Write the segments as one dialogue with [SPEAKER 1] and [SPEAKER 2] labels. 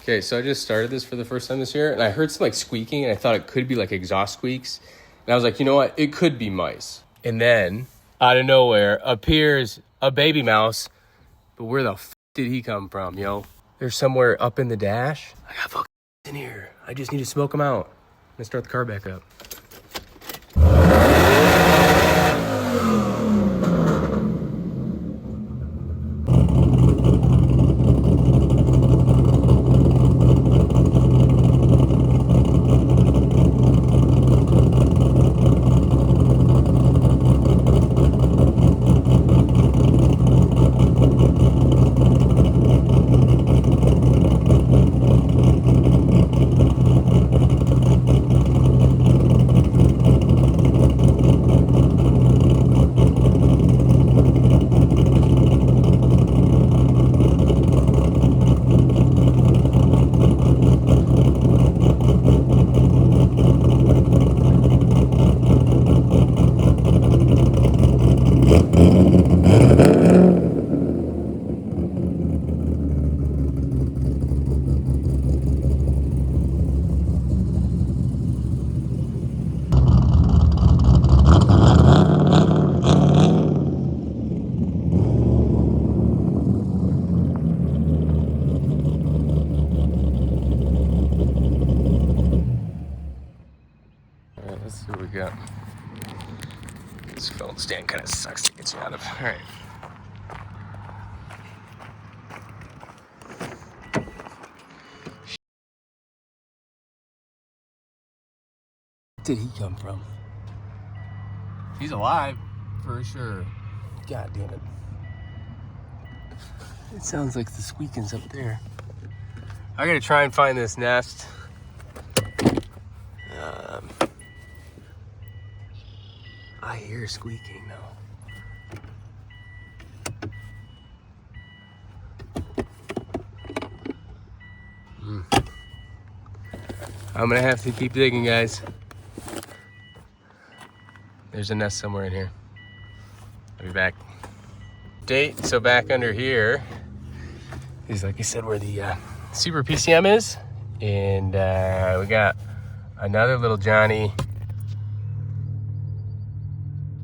[SPEAKER 1] Okay, so I just started this for the first time this year, and I heard some like squeaking, and I thought it could be like exhaust squeaks. And I was like, you know what? It could be mice. And then, out of nowhere, appears a baby mouse. But where the did he come from, yo? They're somewhere up in the dash. I got fucking in here. I just need to smoke them out. I'm gonna start the car back up. Let's see what we got. This phone stand kind of sucks to get you out of. All right. Where did he come from? He's alive, for sure. God damn it. It sounds like the squeaking's up there. I gotta try and find this nest. I hear squeaking though. I'm gonna have to keep digging, guys. There's a nest somewhere in here. I'll be back. So back under here is, like I said, where the Super PCM is. And we got another little Johnny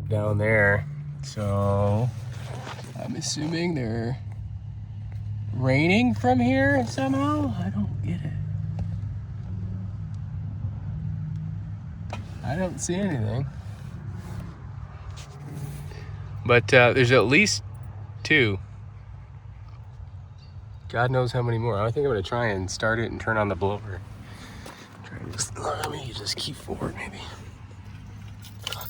[SPEAKER 1] down there. So I'm assuming they're raining from here somehow. I don't get it. I don't see anything. But there's at least 2. God knows how many more. I think I'm gonna try and start it and turn on the blower. Try to just, let me just keep forward maybe. Fuck.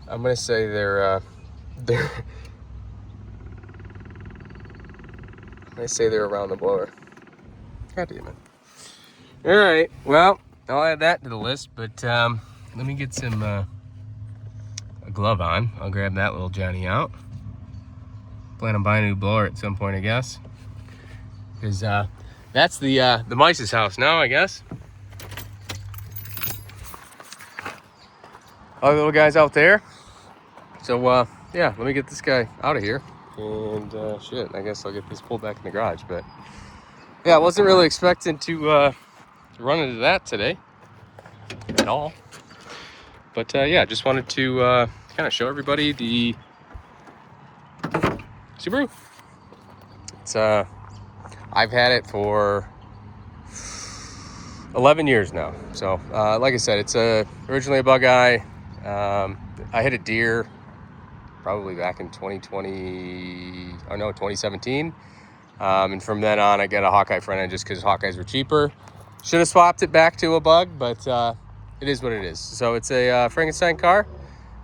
[SPEAKER 1] I'm gonna say they're I'm gonna say they're around the blower. God damn it. All right, well, I'll add that to the list, but let me get some a glove on. I'll grab that little Johnny out. Plan on buying a new blower at some point, I guess. Because that's the mice's house now, I guess. All the little guys out there. So yeah, let me get this guy out of here. And shit, I guess I'll get this pulled back in the garage. But yeah, I wasn't really expecting to run into that today at all. But yeah, just wanted to kind of show everybody the Subaru. It's I've had it for 11 years now. So like I said, it's originally a bug eye. I hit a deer probably back in 2017. And from then on, I got a Hawkeye front end just because Hawkeyes were cheaper. Should have swapped it back to a bug, but it is what it is. So it's a Frankenstein car.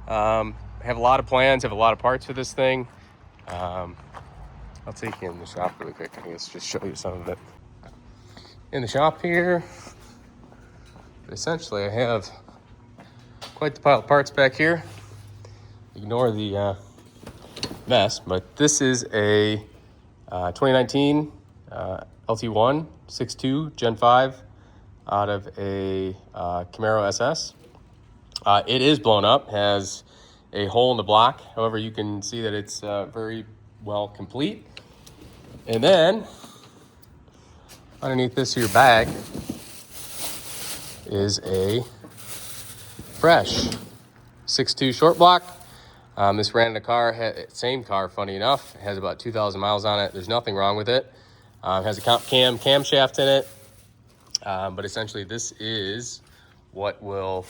[SPEAKER 1] I have a lot of plans, have a lot of parts for this thing. I'll take you in the shop really quick, I guess, just show you some of it. In the shop here, essentially I have quite the pile of parts back here. Ignore the mess, but this is a 2019 LT1 6.2 Gen 5 out of a Camaro SS. It is blown up, has a hole in the block. However, you can see that it's very well complete. And then underneath this here bag is a fresh 6.2 short block. This ran in a car, same car, funny enough, it has about 2,000 miles on it. There's nothing wrong with it. Has a camshaft in it. But essentially this is what will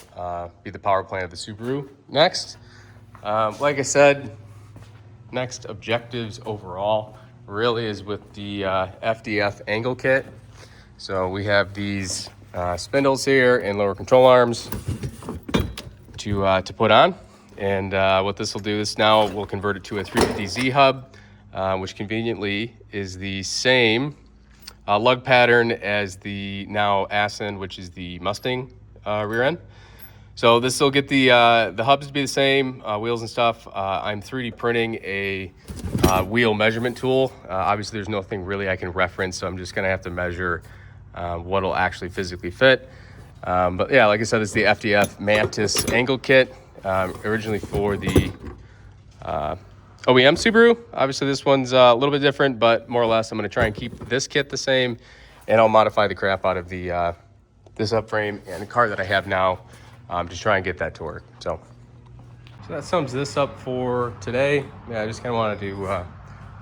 [SPEAKER 1] be the power plant of the Subaru next. Like I said, next objectives overall really is with the FDF angle kit. So we have these spindles here and lower control arms to put on. And what this will do, this now will convert it to a 350Z hub, which conveniently is the same lug pattern as the now Ascend, which is the Mustang rear end. So this will get the hubs to be the same, wheels and stuff. I'm 3D printing a wheel measurement tool. Obviously there's nothing really I can reference, so I'm just gonna have to measure what'll actually physically fit. But yeah, like I said, it's the FDF Mantis angle kit, originally for the OEM Subaru. Obviously this one's a little bit different, but more or less I'm gonna try and keep this kit the same, and I'll modify the crap out of the this subframe and the car that I have now to try and get that to work. So that sums this up for today. Yeah, I just kind of wanted to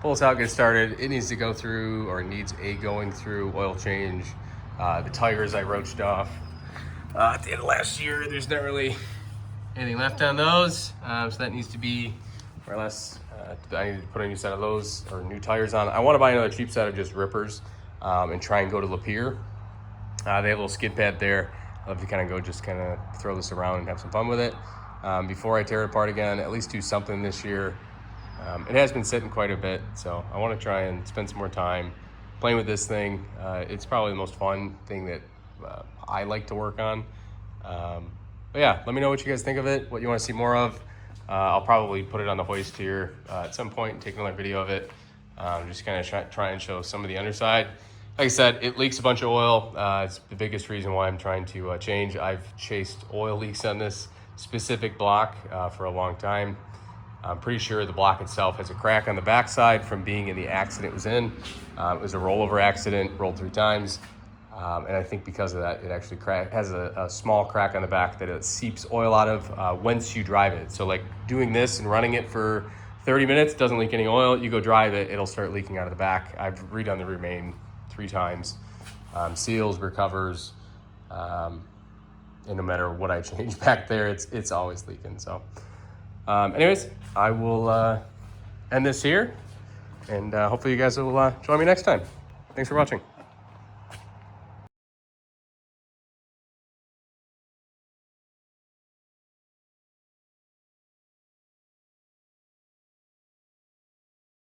[SPEAKER 1] pull this out, get started. It needs to go through, or needs a going through oil change. The tires I roached off at the end of last year. There's not really anything left on those, so that needs to be more or less. I need to put a new set of those, or new tires on. I want to buy another cheap set of just rippers and try and go to Lapeer. They have a little skid pad there. I love to kind of go just kind of throw this around and have some fun with it. Before I tear it apart again, at least do something this year. It has been sitting quite a bit, so I want to try and spend some more time playing with this thing. It's probably the most fun thing that I like to work on. But yeah, let me know what you guys think of it, what you want to see more of. I'll probably put it on the hoist here at some point and take another video of it. Just kind of try and show some of the underside. Like I said, it leaks a bunch of oil. It's the biggest reason why I'm trying to change. I've chased oil leaks on this specific block for a long time. I'm pretty sure the block itself has a crack on the backside from being in the accident it was in. It was a rollover accident, rolled 3 times. And I think because of that, it actually has a small crack on the back that it seeps oil out of once you drive it. So like doing this and running it for 30 minutes, doesn't leak any oil. You go drive it, it'll start leaking out of the back. I've redone the remain 3 times. Seals, recovers, and no matter what I change back there, it's always leaking. So anyways, I will end this here, and hopefully you guys will join me next time. Thanks for watching.